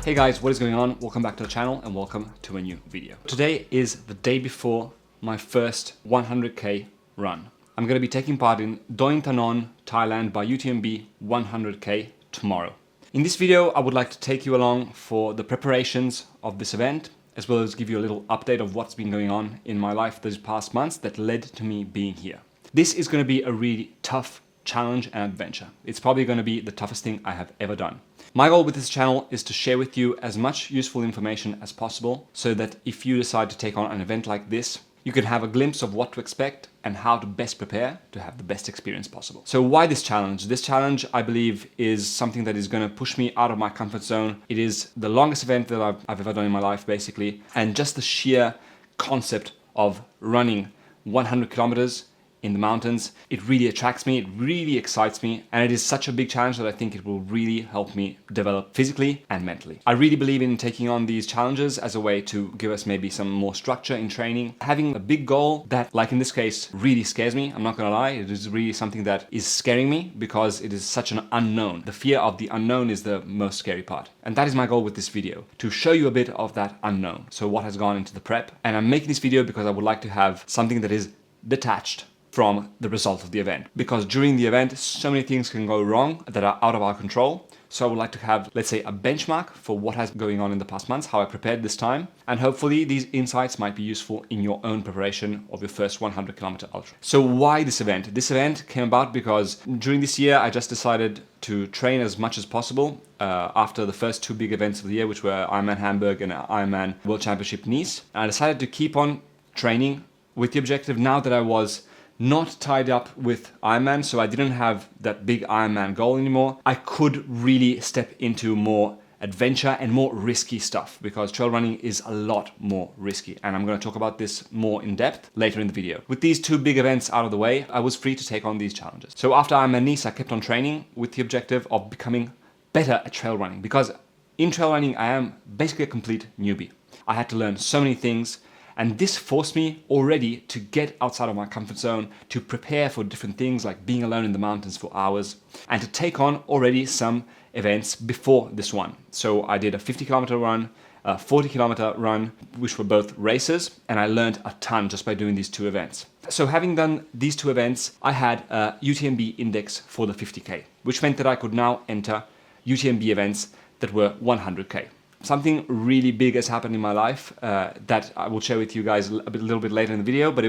Hey guys, what is going on? Welcome back to the channel and welcome to a new video. Today is the day before my first 100k run. I'm going to be taking part in Doi Inthanon, Thailand by UTMB 100k tomorrow. In this video, I would like to take you along for the preparations of this event, as well as give you a little update of what's been going on in my life these past months that led to me being here. This is going to be a really tough challenge and adventure. It's probably going to be the toughest thing I have ever done. My goal with this channel is to share with you as much useful information as possible so that if you decide to take on an event like this, you can have a glimpse of what to expect and how to best prepare to have the best experience possible. So why this challenge? This challenge, I believe, is something that is going to push me out of my comfort zone. It is the longest event that I've ever done in my life, basically. And just the sheer concept of running 100 kilometers in the mountains, it really attracts me, it really excites me, and it is such a big challenge that I think it will really help me develop physically and mentally. I really believe in taking on these challenges as a way to give us maybe some more structure in training. Having a big goal that, like in this case, really scares me, I'm not gonna lie, it is really something that is scaring me because it is such an unknown. The fear of the unknown is the most scary part. And that is my goal with this video, to show you a bit of that unknown. So what has gone into the prep. And I'm making this video because I would like to have something that is detached from the result of the event. Because during the event, so many things can go wrong that are out of our control. So I would like to have, let's say, a benchmark for what has been going on in the past months, how I prepared this time. And hopefully these insights might be useful in your own preparation of your first 100 kilometer ultra. So why this event? This event came about because during this year, I just decided to train as much as possible after the first two big events of the year, which were Ironman Hamburg and Ironman World Championship Nice. And I decided to keep on training with the objective now that I was not tied up with Ironman, so I didn't have that big Ironman goal anymore. I could really step into more adventure and more risky stuff because trail running is a lot more risky, and I'm going to talk about this more in depth later in the video. With these two big events out of the way, I was free to take on these challenges. So after Ironman Nice, I kept on training with the objective of becoming better at trail running, because in trail running I am basically a complete newbie. I had to learn so many things, and this forced me already to get outside of my comfort zone, to prepare for different things like being alone in the mountains for hours, and to take on already some events before this one. So I did a 50 kilometer run, a 40 kilometer run, which were both races, and I learned a ton just by doing these two events. So having done these two events, I had a UTMB index for the 50k, which meant that I could now enter UTMB events that were 100k. Something really big has happened in my life that I will share with you guys a little bit later in the video, but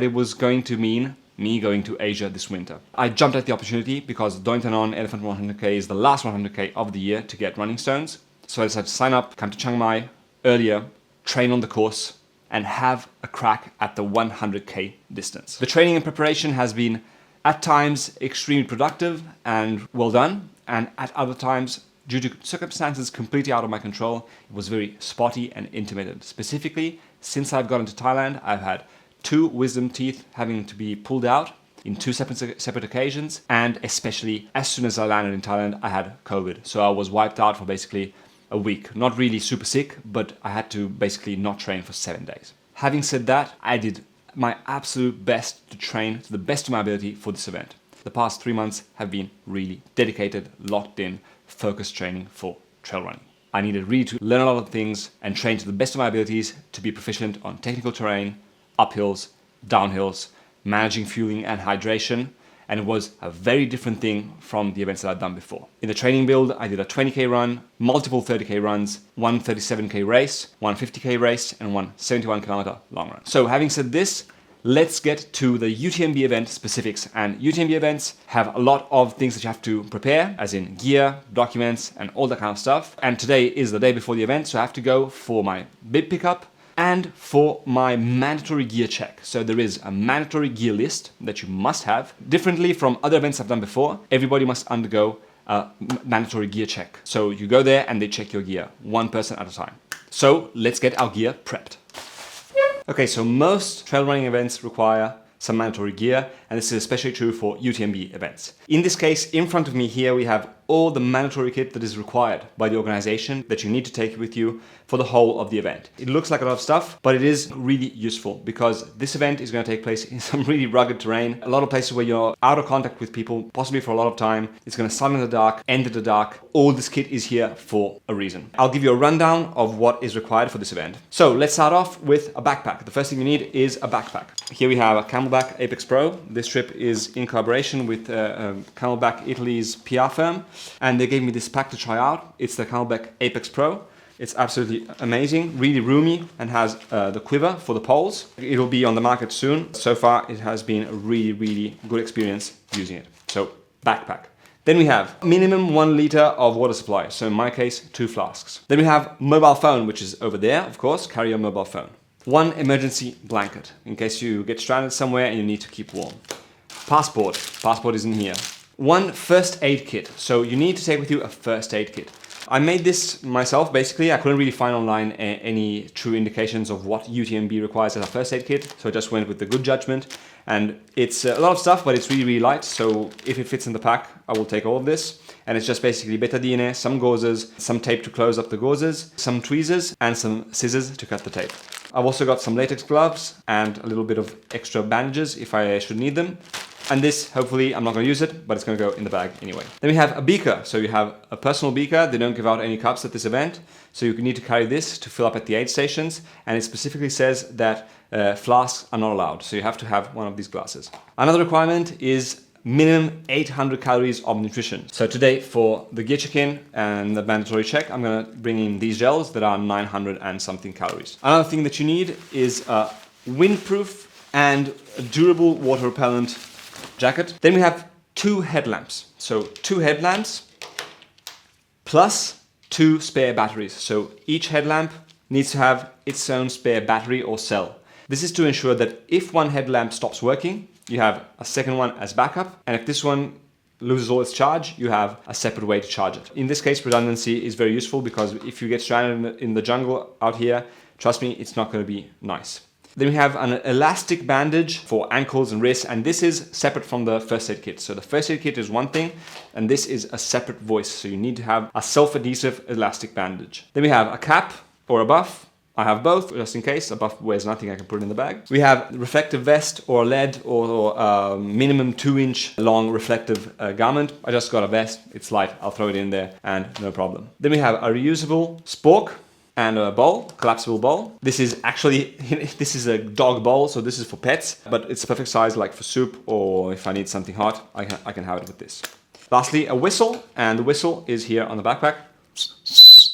it was going to mean me going to Asia this winter. I jumped at the opportunity because Doi Inthanon Elephant 100k is the last 100k of the year to get running stones. So I decided to sign up, come to Chiang Mai earlier, train on the course, and have a crack at the 100k distance. The training and preparation has been at times extremely productive and well done, and at other times, due to circumstances completely out of my control, it was very spotty and intermittent. Specifically, since I've gotten to Thailand, I've had 2 wisdom teeth having to be pulled out in 2 separate occasions, and especially as soon as I landed in Thailand, I had COVID. So I was wiped out for basically a week. Not really super sick, but I had to basically not train for 7 days. Having said that, I did my absolute best to train to the best of my ability for this event. The past 3 months have been really dedicated, locked in, focused training for trail running. I needed really to learn a lot of things and train to the best of my abilities to be proficient on technical terrain, uphills, downhills, managing fueling and hydration, and it was a very different thing from the events that I'd done before. In the training build, I did a 20k run, multiple 30k runs, one 37k race, one 50k race, and one 71 kilometer long run. So having said this, let's get to the UTMB event specifics. And UTMB events have a lot of things that you have to prepare, as in gear, documents, and all that kind of stuff. And today is the day before the event, so I have to go for my bib pickup and for my mandatory gear check. So there is a mandatory gear list that you must have. Differently from other events I've done before, everybody must undergo a mandatory gear check. So you go there and they check your gear, one person at a time. So let's get our gear prepped. Okay, so most trail running events require some mandatory gear, and this is especially true for UTMB events. In this case, in front of me here, we have all the mandatory kit that is required by the organization that you need to take with you for the whole of the event. It looks like a lot of stuff, but it is really useful because this event is going to take place in some really rugged terrain, a lot of places where you're out of contact with people, possibly for a lot of time. It's going to start in the dark, end in the dark. All this kit is here for a reason. I'll give you a rundown of what is required for this event. So let's start off with a backpack. The first thing you need is a backpack. Here we have a Camelback Apex Pro. This trip is in collaboration with Camelback Italy's PR firm, and they gave me this pack to try out. It's the Camelback Apex Pro. It's absolutely amazing, really roomy, and has the quiver for the poles. It'll be on the market soon. So far, it has been a really, really good experience using it. So, backpack. Then we have minimum 1 liter of water supply. So in my case, 2 flasks. Then we have mobile phone, which is over there, of course. Carry your mobile phone. 1 emergency blanket, in case you get stranded somewhere and you need to keep warm. Passport. Passport is in here. 1 first aid kit. So you need to take with you a first aid kit. I made this myself, basically. I couldn't really find online any true indications of what UTMB requires as a first aid kit, so I just went with the good judgment. And it's a lot of stuff, but it's really, really light, so if it fits in the pack, I will take all of this. And it's just basically betadine, some gauzes, some tape to close up the gauzes, some tweezers, and some scissors to cut the tape. I've also got some latex gloves and a little bit of extra bandages if I should need them. And this, hopefully, I'm not going to use it, but it's going to go in the bag anyway. Then we have a beaker. So you have a personal beaker. They don't give out any cups at this event. So you need to carry this to fill up at the aid stations. And it specifically says that flasks are not allowed. So you have to have one of these glasses. Another requirement is minimum 800 calories of nutrition. So today for the gear check-in and the mandatory check, I'm going to bring in these gels that are 900 and something calories. Another thing that you need is a windproof and a durable water repellent jacket. Then we have 2 headlamps. So 2 headlamps plus 2 spare batteries. So each headlamp needs to have its own spare battery or cell. This is to ensure that if one headlamp stops working, you have a second one as backup. And if this one loses all its charge, you have a separate way to charge it. In this case, redundancy is very useful because if you get stranded in the jungle out here, trust me, it's not going to be nice. Then we have an elastic bandage for ankles and wrists, and this is separate from the first aid kit. So the first aid kit is one thing, and this is a separate voice. So you need to have a self-adhesive elastic bandage. Then we have a cap or a buff. I have both, just in case. A buff weighs nothing, I can put it in the bag. We have reflective vest or lead or minimum 2-inch long reflective garment. I just got a vest, it's light, I'll throw it in there and no problem. Then we have a reusable spork and a bowl, collapsible bowl. This is actually, this is a dog bowl, so this is for pets, but it's a perfect size like for soup or if I need something hot, I can have it with this. Lastly, a whistle, and the whistle is here on the backpack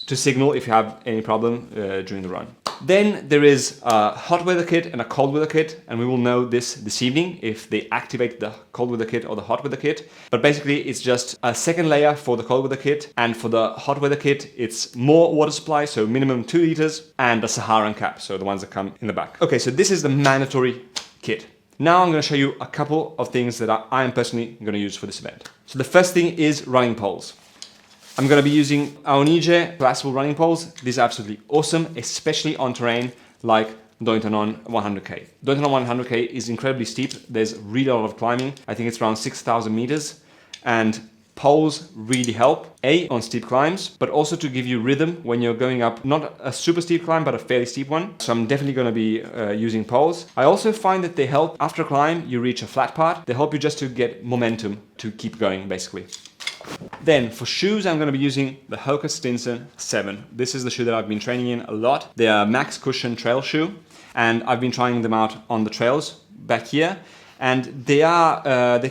to signal if you have any problem during the run. Then there is a hot weather kit and a cold weather kit, and we will know this evening if they activate the cold weather kit or the hot weather kit. But basically it's just a second layer for the cold weather kit, and for the hot weather kit it's more water supply, so minimum 2 liters, and a Saharan cap, so the ones that come in the back. Okay, so this is the mandatory kit. Now I'm going to show you a couple of things that I am personally going to use for this event. So the first thing is running poles. I'm going to be using Aonige collapsible running poles. These are absolutely awesome, especially on terrain like Doi Inthanon 100k. Doi Inthanon 100k is incredibly steep. There's really a lot of climbing. I think it's around 6,000 meters. And poles really help, A, on steep climbs, but also to give you rhythm when you're going up, not a super steep climb, but a fairly steep one. So I'm definitely going to be using poles. I also find that they help after a climb, you reach a flat part. They help you just to get momentum to keep going, basically. Then for shoes, I'm going to be using the Hoka Stinson 7. This is the shoe that I've been training in a lot. They are max cushion trail shoe, and I've been trying them out on the trails back here. And they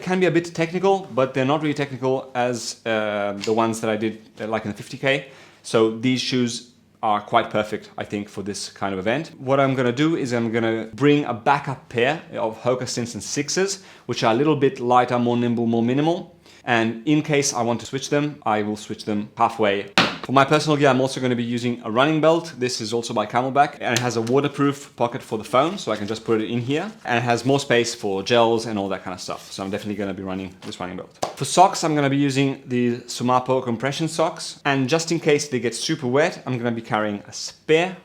can be a bit technical, but they're not really technical as the ones that I did like in the 50k. So these shoes are quite perfect, I think, for this kind of event. What I'm going to do is I'm going to bring a backup pair of Hoka Stinson 6s, which are a little bit lighter, more nimble, more minimal. And in case I want to switch them, I will switch them halfway. For my personal gear, I'm also going to be using a running belt. This is also by Camelback, and it has a waterproof pocket for the phone, so I can just put it in here. And it has more space for gels and all that kind of stuff. So I'm definitely going to be running this running belt. For socks, I'm going to be using the Sumapo compression socks. And just in case they get super wet, I'm going to be carrying a spare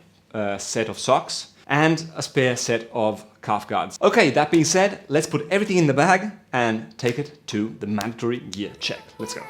set of socks and a spare set of calf guards. Okay, that being said, let's put everything in the bag and take it to the mandatory gear check. Let's go.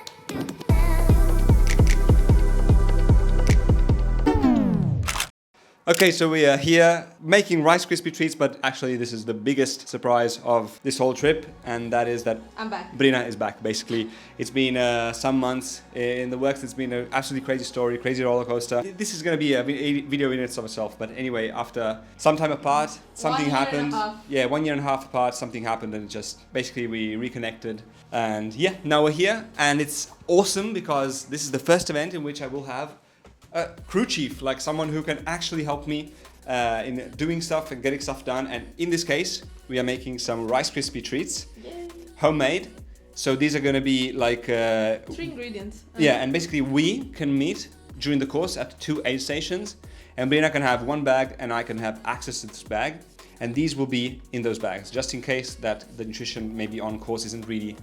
Okay, so we are here making Rice Krispie treats, but actually this is the biggest surprise of this whole trip, and that is that I'm back. Brina is back, basically. It's been some months in the works. It's been an absolutely crazy story, crazy roller coaster. This is going to be a video in itself, but anyway, after some time apart, something happened. Yeah, 1 year and a half apart, something happened, and just basically we reconnected. And yeah, now we're here, and it's awesome because this is the first event in which I will have a crew chief, like someone who can actually help me in doing stuff and getting stuff done. And in this case, we are making some Rice Krispie treats, homemade. So these are going to be like 3 ingredients. Yeah, and basically we can meet during the course at 2 aid stations, and Brina can have 1 bag and I can have access to this bag. And these will be in those bags, just in case that the nutrition maybe on course isn't really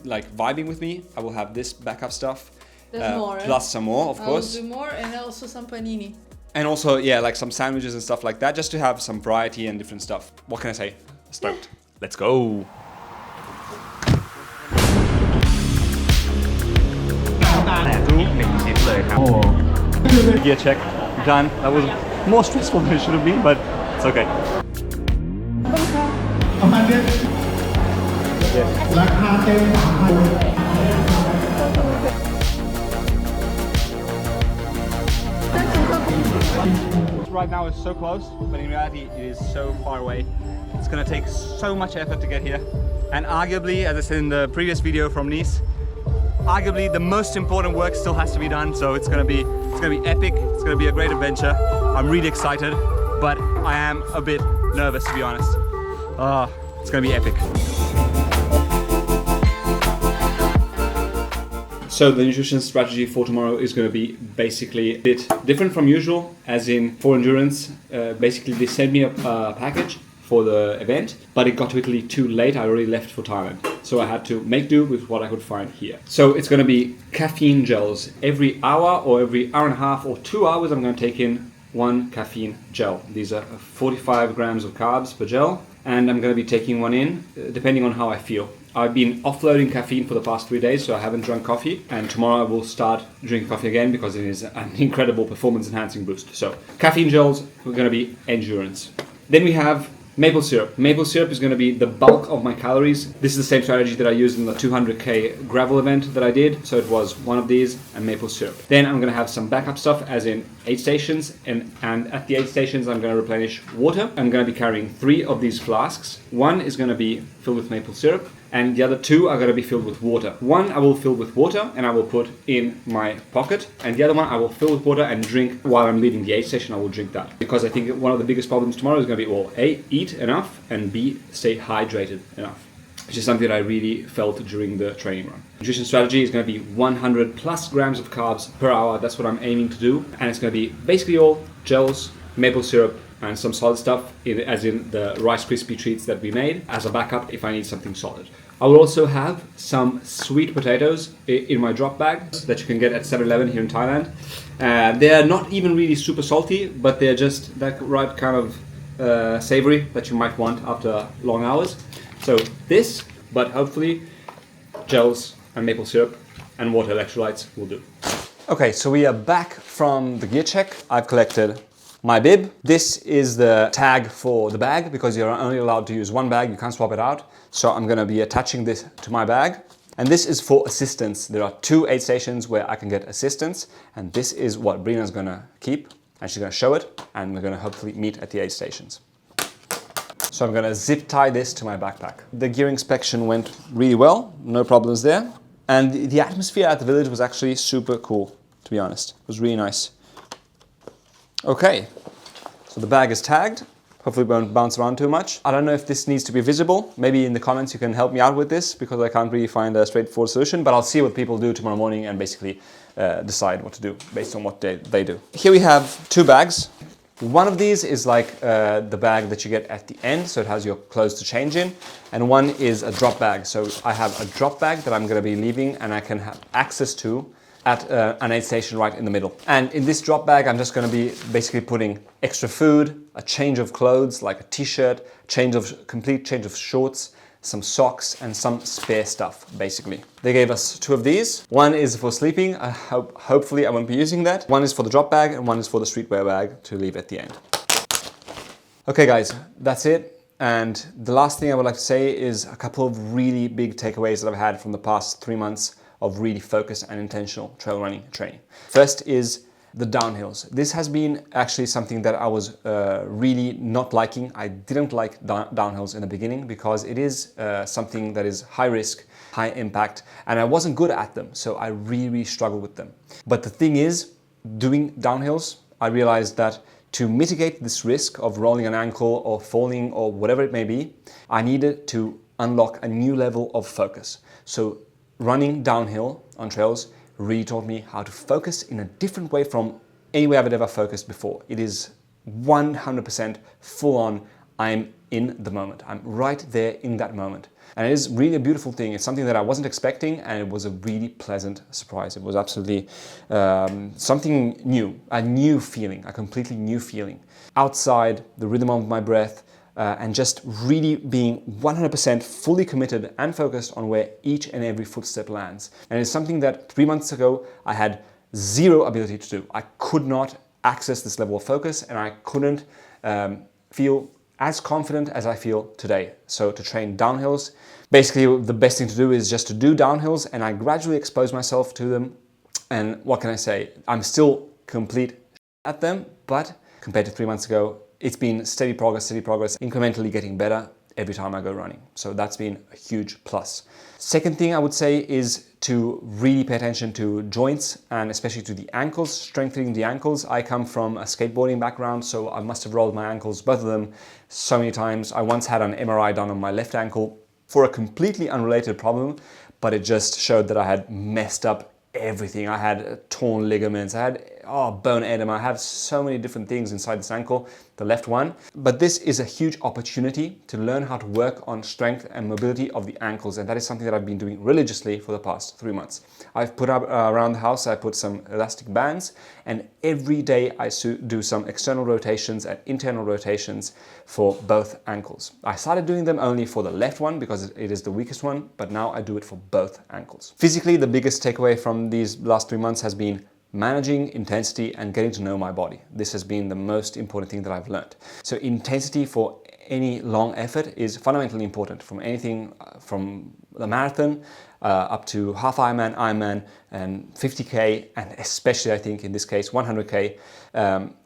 like vibing with me. I will have this backup stuff. More, plus some more, of course. I'll do more, and also some panini. And also, yeah, like some sandwiches and stuff like that, just to have some variety and different stuff. What can I say? Stoked. Let's go. Gear check done. That was more stressful than it should have been, but it's okay. Right now it's so close, but in reality it is so far away. It's gonna take so much effort to get here, and arguably, as I said in the previous video from Nice, arguably the most important work still has to be done. So it's gonna be epic. It's gonna be a great adventure. I'm really excited, but I am a bit nervous, to be honest. It's gonna be epic. So the nutrition strategy for tomorrow is going to be basically a bit different from usual, as in for endurance. Basically they sent me a package for the event, but it got to Italy too late. I already left for Thailand, so I had to make do with what I could find here. So it's going to be caffeine gels. Every hour or every hour and a half or 2 hours I'm going to take in 1 caffeine gel. These are 45 grams of carbs per gel, and I'm going to be taking one in depending on how I feel. I've been offloading caffeine for the past 3 days, so I haven't drunk coffee, and tomorrow I will start drinking coffee again because it is an incredible performance enhancing boost. So caffeine gels are going to be endurance. Then we have maple syrup. Maple syrup is going to be the bulk of my calories. This is the same strategy that I used in the 200k gravel event that I did. So it was one of these and maple syrup. Then I'm going to have some backup stuff, as in aid stations, and at the aid stations I'm going to replenish water. I'm going to be carrying 3 of these flasks. One is going to be filled with maple syrup, and the other 2 are going to be filled with water. One I will fill with water and I will put in my pocket, and the other one I will fill with water and drink while I'm leaving the aid station. I will drink that, because I think one of the biggest problems tomorrow is going to be, well, A, eat enough, and B, stay hydrated enough, which is something that I really felt during the training run. Nutrition strategy is going to be 100 plus grams of carbs per hour. That's what I'm aiming to do, and it's going to be basically all gels, maple syrup, and some solid stuff, as in the Rice Krispie treats that we made, as a backup if I need something solid. I will also have some sweet potatoes in my drop bag that you can get at 7-Eleven here in Thailand. They're not even really super salty, but they're just that right kind of savory that you might want after long hours. So this, but hopefully gels and maple syrup and water electrolytes will do. Okay, so we are back from the gear check. I've collected my bib. This is the tag for the bag, because you're only allowed to use 1 bag, you can't swap it out. So I'm going to be attaching this to my bag. And this is for assistance. There are 2 aid stations where I can get assistance, and this is what Brina's going to keep, and she's going to show it, and we're going to hopefully meet at the aid stations. So I'm going to zip tie this to my backpack. The gear inspection went really well, no problems there. And the atmosphere at the village was actually super cool, to be honest. It was really nice. Okay, so the bag is tagged. Hopefully it won't bounce around too much. I don't know if this needs to be visible. Maybe in the comments you can help me out with this, because I can't really find a straightforward solution, but I'll see what people do tomorrow morning and basically decide what to do based on what they do. Here we have 2 bags. One of these is like the bag that you get at the end, so it has your clothes to change in, and one is a drop bag. So I have a drop bag that I'm going to be leaving and I can have access to at an aid station right in the middle. And in this drop bag, I'm just going to be basically putting extra food, a change of clothes, like a t-shirt, complete change of shorts, some socks, and some spare stuff, basically. They gave us 2 of these. One is for sleeping. Hopefully I won't be using that. One is for the drop bag, and one is for the streetwear bag to leave at the end. Okay guys, that's it. And the last thing I would like to say is a couple of really big takeaways that I've had from the past 3 months of really focused and intentional trail running training. First is the downhills. This has been actually something that I was really not liking. I didn't like downhills in the beginning because it is something that is high risk, high impact, and I wasn't good at them. So I really struggled with them. But the thing is, doing downhills, I realized that to mitigate this risk of rolling an ankle or falling or whatever it may be, I needed to unlock a new level of focus. So running downhill on trails really taught me how to focus in a different way from any way I've ever focused before. It is 100% full on. I'm in the moment. I'm right there in that moment. And it is really a beautiful thing. It's something that I wasn't expecting, and it was a really pleasant surprise. It was absolutely something new, a new feeling, a completely new feeling. Outside, the rhythm of my breath, and just really being 100% fully committed and focused on where each and every footstep lands. And it's something that 3 months ago I had zero ability to do. I could not access this level of focus, and I couldn't feel as confident as I feel today. So to train downhills, basically the best thing to do is just to do downhills, and I gradually expose myself to them. And what can I say? I'm still complete at them, but compared to 3 months ago, it's been steady progress, incrementally getting better every time I go running. So that's been a huge plus. Second thing I would say is to really pay attention to joints, and especially to the ankles, strengthening the ankles. I come from a skateboarding background, so I must have rolled my ankles, both of them, so many times. I once had an MRI done on my left ankle for a completely unrelated problem, but it just showed that I had messed up everything. I had torn ligaments, I had bone edema, I have so many different things inside this ankle, the left one. But this is a huge opportunity to learn how to work on strength and mobility of the ankles, and that is something that I've been doing religiously for the past 3 months. I've put up around the house, I put some elastic bands, and every day I do some external rotations and internal rotations for both ankles. I started doing them only for the left one because it is the weakest one, but now I do it for both ankles. Physically, the biggest takeaway from these last 3 months has been managing intensity and getting to know my body. This has been the most important thing that I've learned. So intensity for any long effort is fundamentally important, from anything from the marathon up to half Ironman, and 50K, and especially I think in this case 100K.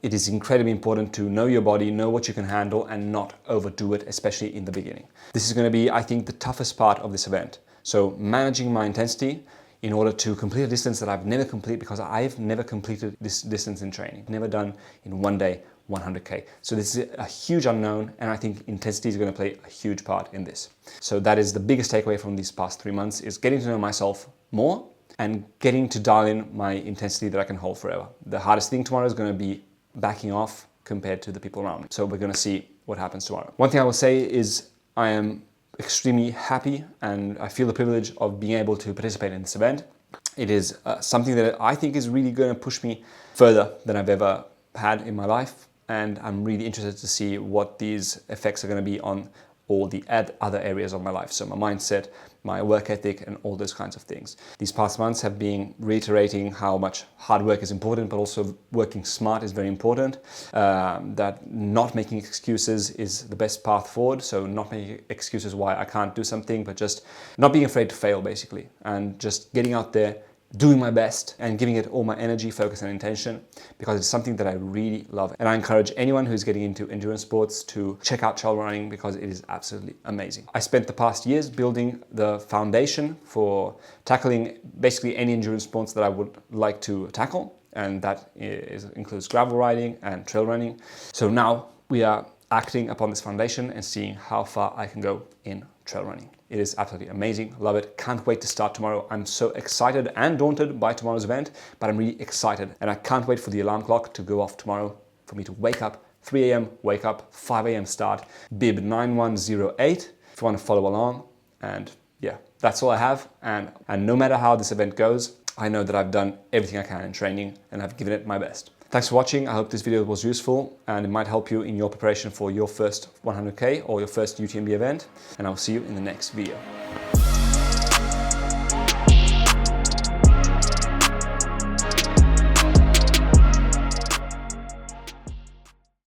It is incredibly important to know your body, know what you can handle, and not overdo it, especially in the beginning. This is going to be, I think, the toughest part of this event. So managing my intensity in order to complete a distance that I've never completed, because I've never completed this distance in training. Never done in one day 100K. So this is a huge unknown, and I think intensity is going to play a huge part in this. So that is the biggest takeaway from these past 3 months, is getting to know myself more and getting to dial in my intensity that I can hold forever. The hardest thing tomorrow is going to be backing off compared to the people around me. So we're going to see what happens tomorrow. One thing I will say is I am extremely happy, and I feel the privilege of being able to participate in this event. It is something that I think is really going to push me further than I've ever had in my life, and I'm really interested to see what these effects are going to be on all the other areas of my life. So my mindset, my work ethic, and all those kinds of things. These past months have been reiterating how much hard work is important, but also working smart is very important. That not making excuses is the best path forward. So not making excuses why I can't do something, but just not being afraid to fail, basically. And just getting out there, doing my best, and giving it all my energy, focus, and intention, because it's something that I really love. And I encourage anyone who's getting into endurance sports to check out trail running, because it is absolutely amazing. I spent the past years building the foundation for tackling basically any endurance sports that I would like to tackle, and that includes gravel riding and trail running. So now we are acting upon this foundation and seeing how far I can go in trail running. It is absolutely amazing, love it, can't wait to start tomorrow. I'm so excited and daunted by tomorrow's event, but I'm really excited, and I can't wait for the alarm clock to go off tomorrow, for me to wake up, 3 a.m. wake up, 5 a.m. start, bib 9108 if you want to follow along. And yeah, that's all I have, and no matter how this event goes, I know that I've done everything I can in training, and I've given it my best. Thanks for watching. I hope this video was useful and it might help you in your preparation for your first 100K or your first UTMB event. And I'll see you in the next video.